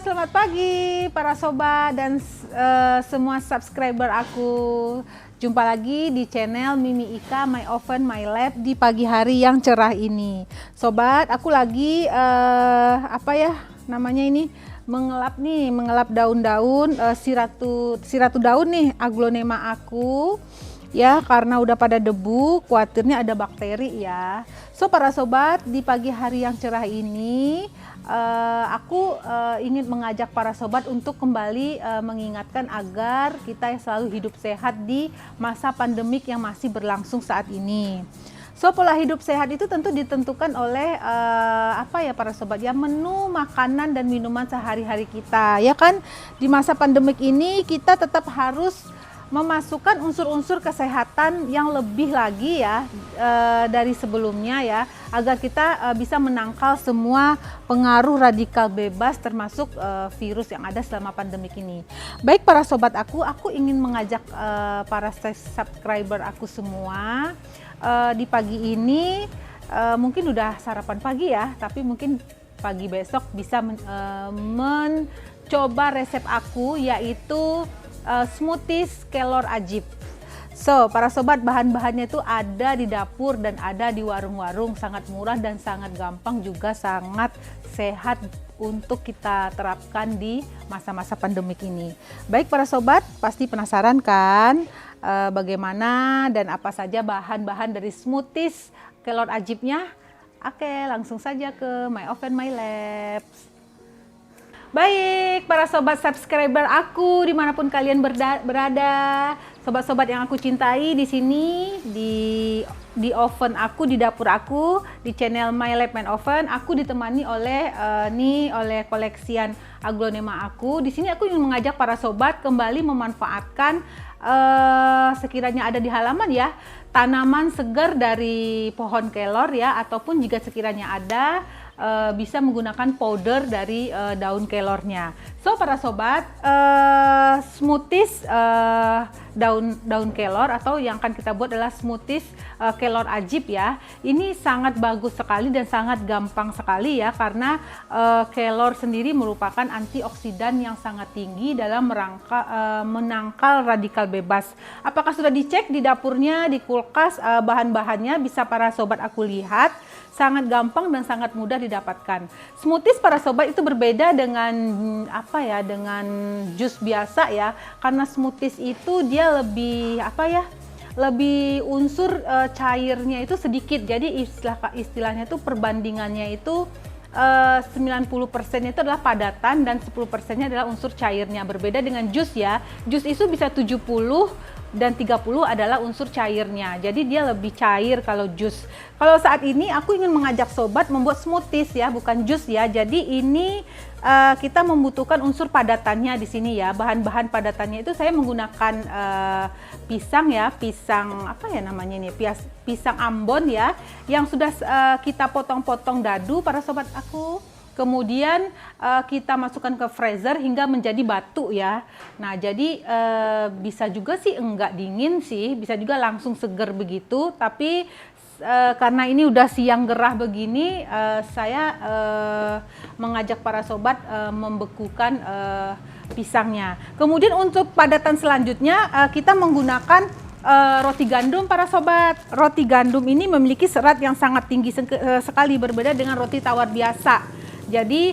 selamat pagi para sobat dan semua subscriber aku. Jumpa lagi di channel Mimi Ika My Oven My Lab di pagi hari yang cerah ini. Sobat, aku lagi apa ya namanya ini? Mengelap daun-daun siratu daun nih aglonema aku. Ya, karena udah pada debu, khawatirnya ada bakteri ya. So para sobat, di pagi hari yang cerah ini aku ingin mengajak para sobat untuk kembali mengingatkan agar kita selalu hidup sehat di masa pandemik yang masih berlangsung saat ini. So pola hidup sehat itu tentu ditentukan oleh apa ya para sobat ya, menu makanan dan minuman sehari-hari kita ya kan. Di masa pandemik ini kita tetap harus memasukkan unsur-unsur kesehatan yang lebih lagi ya dari sebelumnya ya, agar kita bisa menangkal semua pengaruh radikal bebas termasuk virus yang ada selama pandemik ini. Baik para sobat aku ingin mengajak para subscriber aku semua di pagi ini mungkin udah sarapan pagi ya, tapi mungkin pagi besok bisa mencoba resep aku, yaitu smoothies kelor ajib. So, para sobat, bahan-bahannya itu ada di dapur dan ada di warung-warung, sangat murah dan sangat gampang, juga sangat sehat untuk kita terapkan di masa-masa pandemik ini. Baik para sobat, pasti penasaran kan bagaimana dan apa saja bahan-bahan dari smoothies kelor ajibnya? Oke, langsung saja ke My Oven My Lab. Baik, para sobat subscriber aku dimanapun kalian berada, sobat-sobat yang aku cintai, di sini di oven aku, di dapur aku, di channel My Lab My Oven, aku ditemani oleh oleh koleksian aglonema aku. Di sini aku ingin mengajak para sobat kembali memanfaatkan sekiranya ada di halaman ya, tanaman segar dari pohon kelor ya, ataupun jika sekiranya ada bisa menggunakan powder dari daun kelornya. So para sobat, smoothies daun kelor atau yang akan kita buat adalah smoothies kelor ajib ya. Ini sangat bagus sekali dan sangat gampang sekali ya, karena kelor sendiri merupakan antioksidan yang sangat tinggi dalam menangkal radikal bebas. Apakah sudah dicek di dapurnya, di kulkas, bahan-bahannya bisa para sobat aku lihat. Sangat gampang dan sangat mudah didapatkan. Smoothies para sobat itu berbeda dengan apa ya, dengan jus biasa ya, karena smoothies itu dia lebih apa ya, lebih unsur cairnya itu sedikit. Jadi istilahnya itu perbandingannya itu 90% itu adalah padatan dan 10%-nya adalah unsur cairnya. Berbeda dengan jus ya. Jus itu bisa 70 dan 30 adalah unsur cairnya. Jadi dia lebih cair kalau jus. Kalau saat ini aku ingin mengajak sobat membuat smoothies ya, bukan jus ya. Jadi ini kita membutuhkan unsur padatannya di sini ya. Bahan-bahan padatannya itu saya menggunakan pisang ya, pisang apa ya namanya ini? Pisang Ambon ya, yang sudah kita potong-potong dadu para sobat aku. Kemudian kita masukkan ke freezer hingga menjadi batu ya. Nah jadi bisa juga sih enggak dingin sih, bisa juga langsung seger begitu. Tapi karena ini udah siang gerah begini, saya mengajak para sobat membekukan pisangnya. Kemudian untuk padatan selanjutnya kita menggunakan roti gandum para sobat. Roti gandum ini memiliki serat yang sangat tinggi sekali, berbeda dengan roti tawar biasa. Jadi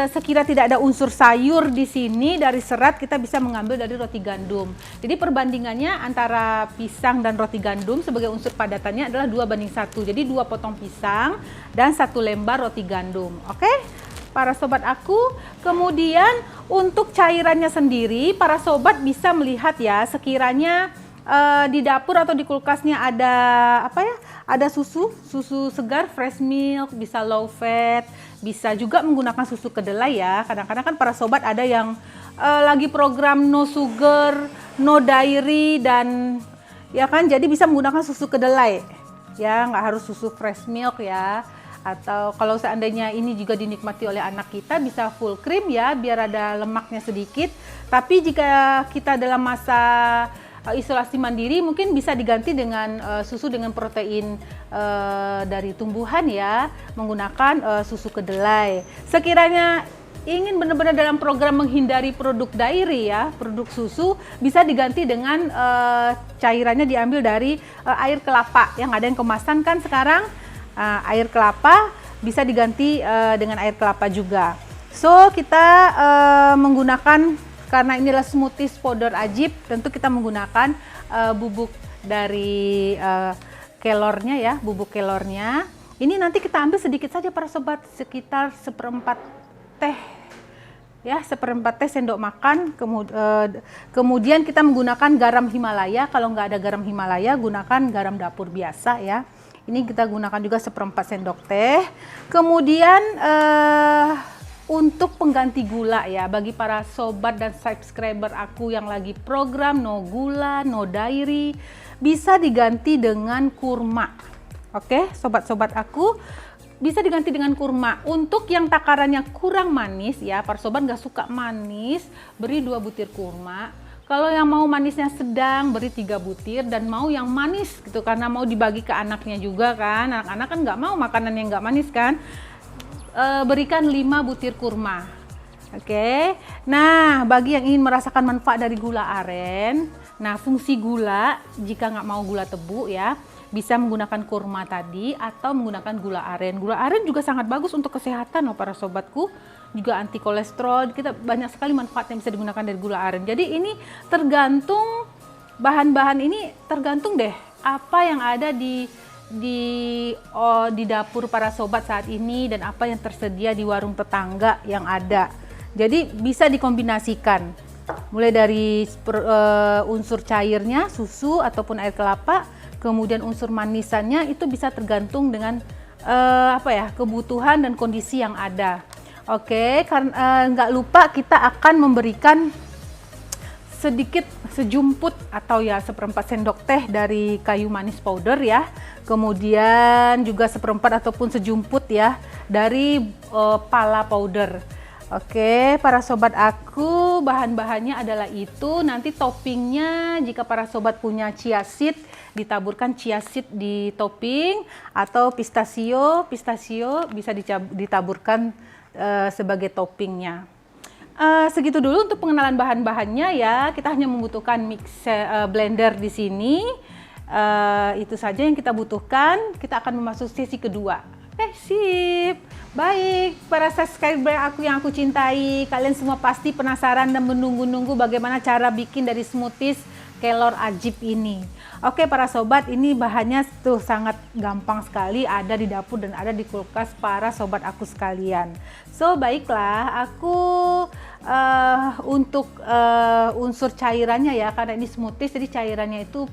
sekira tidak ada unsur sayur di sini, dari serat kita bisa mengambil dari roti gandum. Jadi perbandingannya antara pisang dan roti gandum sebagai unsur padatannya adalah 2:1. Jadi 2 potong pisang dan 1 lembar roti gandum. Oke? Para sobat aku, kemudian untuk cairannya sendiri para sobat bisa melihat ya, sekiranya di dapur atau di kulkasnya ada apa ya? Ada susu segar, fresh milk, bisa low fat, bisa juga menggunakan susu kedelai ya. Kadang-kadang kan para sobat ada yang lagi program no sugar, no dairy dan ya kan, jadi bisa menggunakan susu kedelai. Ya, nggak harus susu fresh milk ya. Atau kalau seandainya ini juga dinikmati oleh anak kita, bisa full cream ya, biar ada lemaknya sedikit. Tapi jika kita dalam masa isolasi mandiri, mungkin bisa diganti dengan susu dengan protein dari tumbuhan ya, menggunakan susu kedelai. Sekiranya ingin benar-benar dalam program menghindari produk dairy ya, produk susu, bisa diganti dengan cairannya diambil dari air kelapa. Yang ada yang kemasan kan sekarang, air kelapa bisa diganti dengan air kelapa juga. So kita menggunakan, karena ini adalah smoothies powder Ajib, tentu kita menggunakan bubuk dari kelornya ya, bubuk kelornya. Ini nanti kita ambil sedikit saja para sobat, sekitar seperempat teh ya, seperempat teh sendok makan. Kemudian kita menggunakan garam Himalaya. Kalau nggak ada garam Himalaya, gunakan garam dapur biasa ya. Ini kita gunakan juga seperempat sendok teh. Kemudian untuk pengganti gula ya, bagi para sobat dan subscriber aku yang lagi program no gula, no dairy, bisa diganti dengan kurma. Oke, sobat-sobat aku, bisa diganti dengan kurma. Untuk yang takarannya kurang manis ya, para sobat nggak suka manis, beri 2 butir kurma. Kalau yang mau manisnya sedang, beri 3 butir. Dan mau yang manis gitu, karena mau dibagi ke anaknya juga kan. Anak-anak kan nggak mau makanan yang nggak manis kan. Berikan 5 butir kurma. Oke, nah bagi yang ingin merasakan manfaat dari gula aren, nah fungsi gula, jika nggak mau gula tebu ya, bisa menggunakan kurma tadi atau menggunakan gula aren. Gula aren juga sangat bagus untuk kesehatan loh para sobatku, juga anti kolesterol. Kita banyak sekali manfaat yang bisa digunakan dari gula aren. Jadi ini tergantung, bahan-bahan ini tergantung deh apa yang ada di dapur para sobat saat ini dan apa yang tersedia di warung tetangga yang ada. Jadi bisa dikombinasikan mulai dari unsur cairnya, susu ataupun air kelapa, kemudian unsur manisannya itu bisa tergantung dengan kebutuhan dan kondisi yang ada. Oke, karena nggak lupa kita akan memberikan sedikit sejumput atau ya seperempat sendok teh dari kayu manis powder ya. Kemudian juga seperempat ataupun sejumput ya dari pala powder. Oke, para sobat aku, bahan-bahannya adalah itu. Nanti toppingnya, jika para sobat punya chia seed, ditaburkan chia seed di topping, atau pistachio bisa ditaburkan sebagai toppingnya. Segitu dulu untuk pengenalan bahan-bahannya ya. Kita hanya membutuhkan blender di sini. Itu saja yang kita butuhkan. Kita akan memasuki sesi kedua. Sip. Baik, para subscriber aku yang aku cintai, kalian semua pasti penasaran dan menunggu-nunggu bagaimana cara bikin dari smoothies kelor Ajib ini. Oke para sobat, ini bahannya tuh sangat gampang sekali, ada di dapur dan ada di kulkas para sobat aku sekalian. So baiklah, aku untuk unsur cairannya ya, karena ini smoothies jadi cairannya itu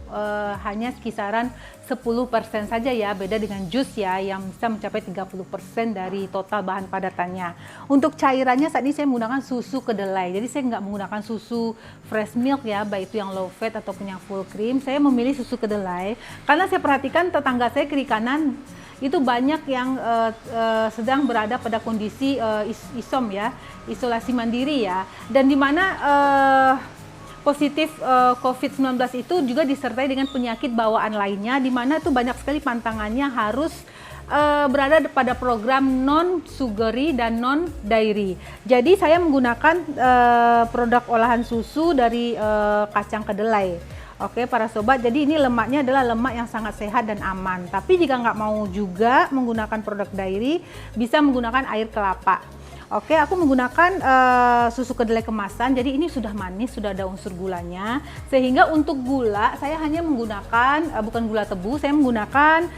hanya kisaran 10% saja ya, beda dengan jus ya yang bisa mencapai 30% dari total bahan padatannya. Untuk cairannya saat ini saya menggunakan susu kedelai, jadi saya nggak menggunakan susu fresh milk ya, baik itu yang low fat ataupun yang full cream. Saya memilih susu kedelai karena saya perhatikan tetangga saya kiri kanan itu banyak yang sedang berada pada kondisi isom ya, isolasi mandiri ya, dan dimana positif COVID-19 itu juga disertai dengan penyakit bawaan lainnya, di mana itu banyak sekali pantangannya harus berada pada program non-sugary dan non-dairy. Jadi saya menggunakan produk olahan susu dari kacang kedelai. Oke para sobat, jadi ini lemaknya adalah lemak yang sangat sehat dan aman. Tapi jika nggak mau juga menggunakan produk dairy, bisa menggunakan air kelapa. Oke, aku menggunakan susu kedelai kemasan, jadi ini sudah manis, sudah ada unsur gulanya. Sehingga untuk gula, saya hanya menggunakan, bukan gula tebu, saya menggunakan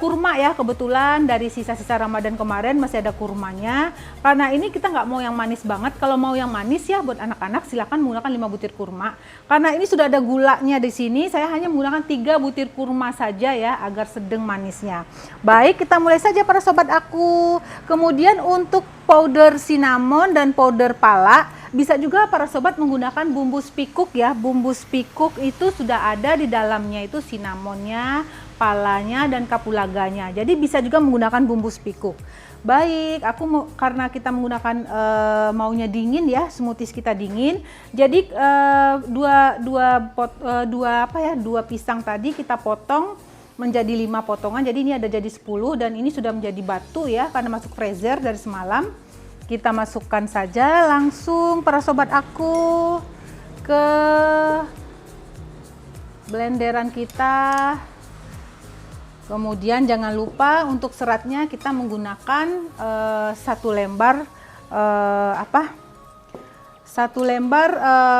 kurma ya. Kebetulan dari sisa-sisa Ramadan kemarin masih ada kurmanya. Karena ini kita nggak mau yang manis banget, kalau mau yang manis ya buat anak-anak silahkan menggunakan 5 butir kurma. Karena ini sudah ada gulanya di sini, saya hanya menggunakan 3 butir kurma saja ya, agar sedang manisnya. Baik, kita mulai saja para sobat aku. Kemudian untuk powder cinnamon dan powder pala, bisa juga para sobat menggunakan bumbu spikuk ya. Bumbu spikuk itu sudah ada di dalamnya, itu cinnamonnya, palanya dan kapulaganya. Jadi bisa juga menggunakan bumbu spikuk. Baik, aku karena kita menggunakan maunya dingin ya, smoothies kita dingin. Jadi dua pisang tadi kita potong menjadi 5 potongan, jadi ini ada jadi 10 dan ini sudah menjadi batu ya karena masuk freezer dari semalam. Kita masukkan saja langsung para sobat aku ke blenderan kita. Kemudian jangan lupa untuk seratnya kita menggunakan satu lembar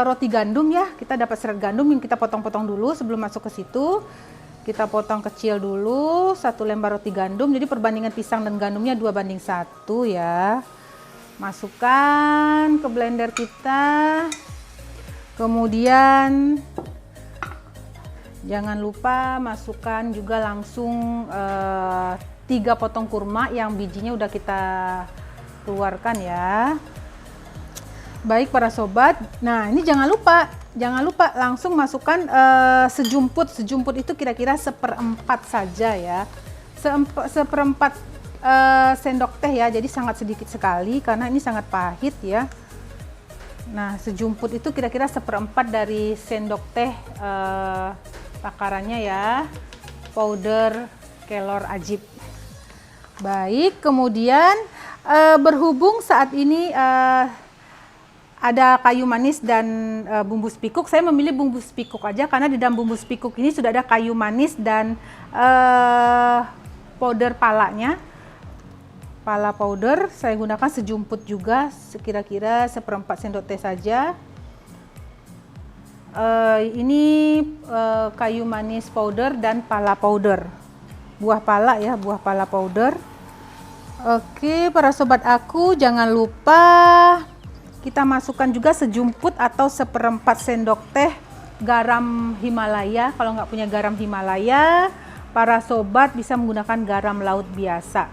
roti gandum ya. Kita dapat serat gandum yang kita potong-potong dulu sebelum masuk ke situ. Kita potong kecil dulu satu lembar roti gandum. Jadi perbandingan pisang dan gandumnya 2:1 ya. Masukkan ke blender kita. Kemudian jangan lupa masukkan juga langsung 3 potong kurma yang bijinya udah kita keluarkan ya. Baik para sobat, nah ini jangan lupa langsung masukkan sejumput itu kira-kira 1/4 saja ya, 1/4 sendok teh ya, jadi sangat sedikit sekali karena ini sangat pahit ya. Nah sejumput itu kira-kira 1/4 dari sendok teh takarannya ya, powder kelor ajib. Baik, kemudian berhubung saat ini ada kayu manis dan bumbu spikuk, saya memilih bumbu spikuk aja karena di dalam bumbu spikuk ini sudah ada kayu manis dan powder palanya. Pala powder saya gunakan sejumput juga, sekira-kira 1/4 sendok teh saja. Ini kayu manis powder dan pala powder, buah pala ya, buah pala powder. Oke para sobat aku, jangan lupa kita masukkan juga sejumput atau 1/4 sendok teh garam Himalaya. Kalau nggak punya garam Himalaya, para sobat bisa menggunakan garam laut biasa.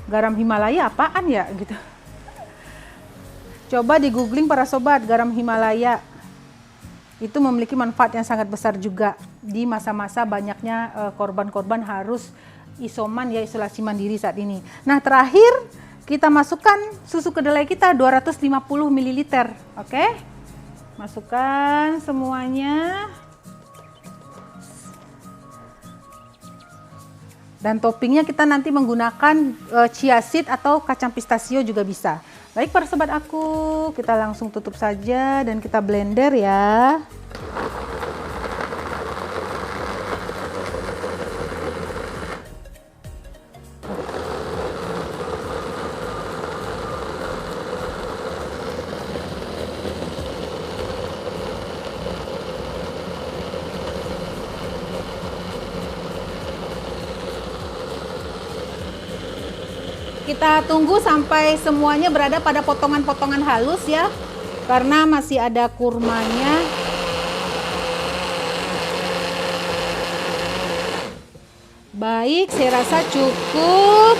Garam Himalaya apaan ya gitu. Coba di googling para sobat, garam Himalaya. Itu memiliki manfaat yang sangat besar juga di masa-masa banyaknya korban-korban harus isoman ya, isolasi mandiri saat ini. Nah terakhir kita masukkan susu kedelai kita 250 ml, oke? Masukkan semuanya. Dan toppingnya kita nanti menggunakan chia seed atau kacang pistachio juga bisa. Baik para sobat aku, kita langsung tutup saja dan kita blender ya. Kita tunggu sampai semuanya berada pada potongan-potongan halus ya, karena masih ada kurmanya. Baik, saya rasa cukup,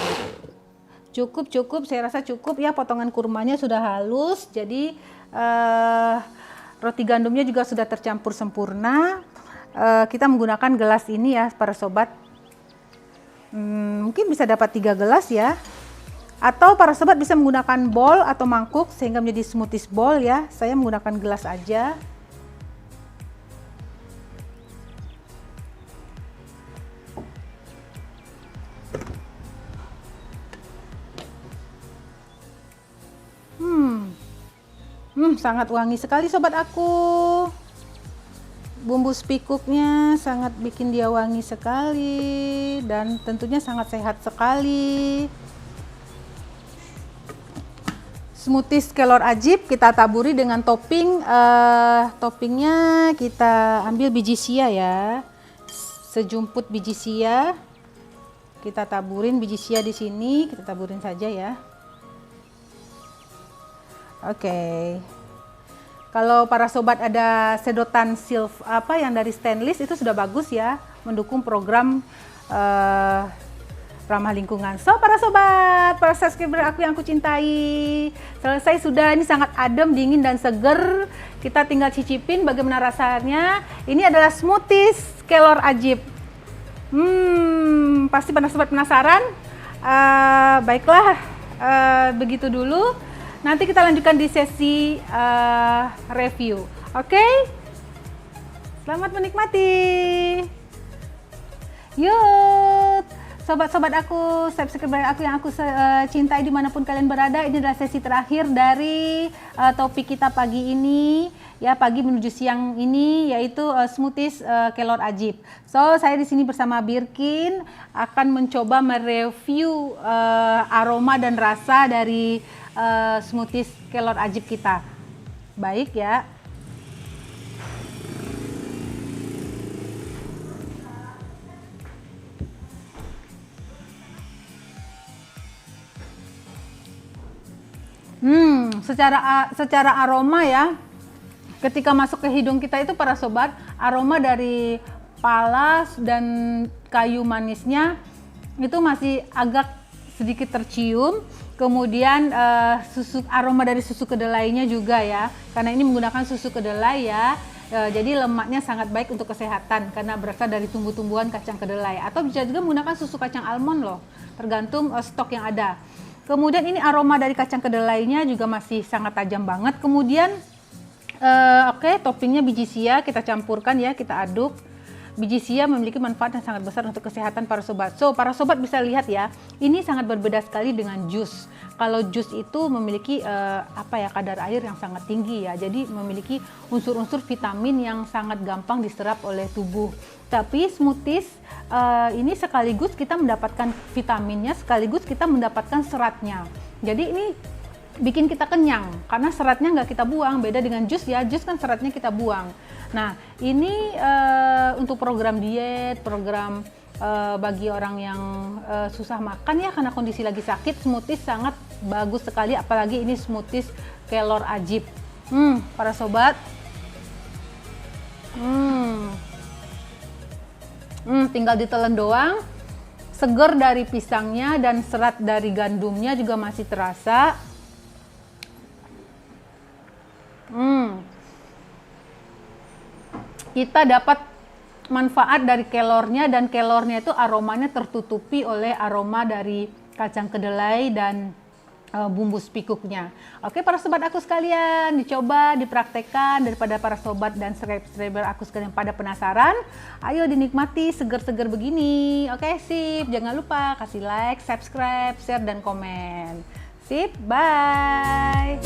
saya rasa cukup ya, potongan kurmanya sudah halus, jadi roti gandumnya juga sudah tercampur sempurna. Kita menggunakan gelas ini ya para sobat, mungkin bisa dapat 3 gelas ya. Atau para sobat bisa menggunakan bowl atau mangkuk sehingga menjadi smoothies bowl ya. Saya menggunakan gelas aja. Sangat wangi sekali sobat aku. Bumbu spikuknya sangat bikin dia wangi sekali dan tentunya sangat sehat sekali. Smoothies kelor ajib kita taburi dengan topping, toppingnya kita ambil biji chia ya, sejumput biji chia, kita taburin biji chia di sini, kita taburin saja ya. Oke. Kalau para sobat ada sedotan yang dari stainless itu sudah bagus ya, mendukung program ramah lingkungan. So para sobat, para subscriber aku yang aku cintai, selesai sudah. Ini sangat adem, dingin dan seger. Kita tinggal cicipin bagaimana rasanya. Ini adalah smoothies kelor ajib. Pasti para sobat penasaran. Baiklah, begitu dulu. Nanti kita lanjutkan di sesi review. Oke? Selamat menikmati. Yuk. sobat-sobat aku, subscriber aku yang aku cintai dimanapun kalian berada, ini adalah sesi terakhir dari topik kita pagi ini, ya pagi menuju siang ini, yaitu smoothies kelor ajib. So saya di sini bersama Birkin akan mencoba mereview aroma dan rasa dari smoothies kelor ajib kita. Baik ya. Secara aroma ya, ketika masuk ke hidung kita itu para sobat, aroma dari palas dan kayu manisnya itu masih agak sedikit tercium. Kemudian aroma dari susu kedelainya juga ya, karena ini menggunakan susu kedelai ya. Jadi lemaknya sangat baik untuk kesehatan karena berasal dari tumbuh-tumbuhan kacang kedelai, atau bisa juga menggunakan susu kacang almond loh, tergantung stok yang ada. Kemudian ini aroma dari kacang kedelainya juga masih sangat tajam banget. Kemudian oke, toppingnya biji chia kita campurkan ya, kita aduk. Biji chia memiliki manfaat yang sangat besar untuk kesehatan para sobat. So, para sobat bisa lihat ya, ini sangat berbeda sekali dengan jus. Kalau jus itu memiliki kadar air yang sangat tinggi ya. Jadi memiliki unsur-unsur vitamin yang sangat gampang diserap oleh tubuh. Tapi smoothies ini sekaligus kita mendapatkan vitaminnya, sekaligus kita mendapatkan seratnya. Jadi ini bikin kita kenyang karena seratnya nggak kita buang, beda dengan jus ya, jus kan seratnya kita buang. Nah ini untuk program diet, program bagi orang yang susah makan ya karena kondisi lagi sakit, smoothies sangat bagus sekali, apalagi ini smoothies kelor ajib. Para sobat, tinggal ditelan doang, seger dari pisangnya dan serat dari gandumnya juga masih terasa. Kita dapat manfaat dari kelornya, dan kelornya itu aromanya tertutupi oleh aroma dari kacang kedelai dan bumbu spikuknya. Oke para sobat aku sekalian, dicoba, dipraktekkan daripada para sobat dan subscriber aku sekalian pada penasaran. Ayo dinikmati seger-seger begini. Oke sip, jangan lupa kasih like, subscribe, share dan komen. Sip, bye.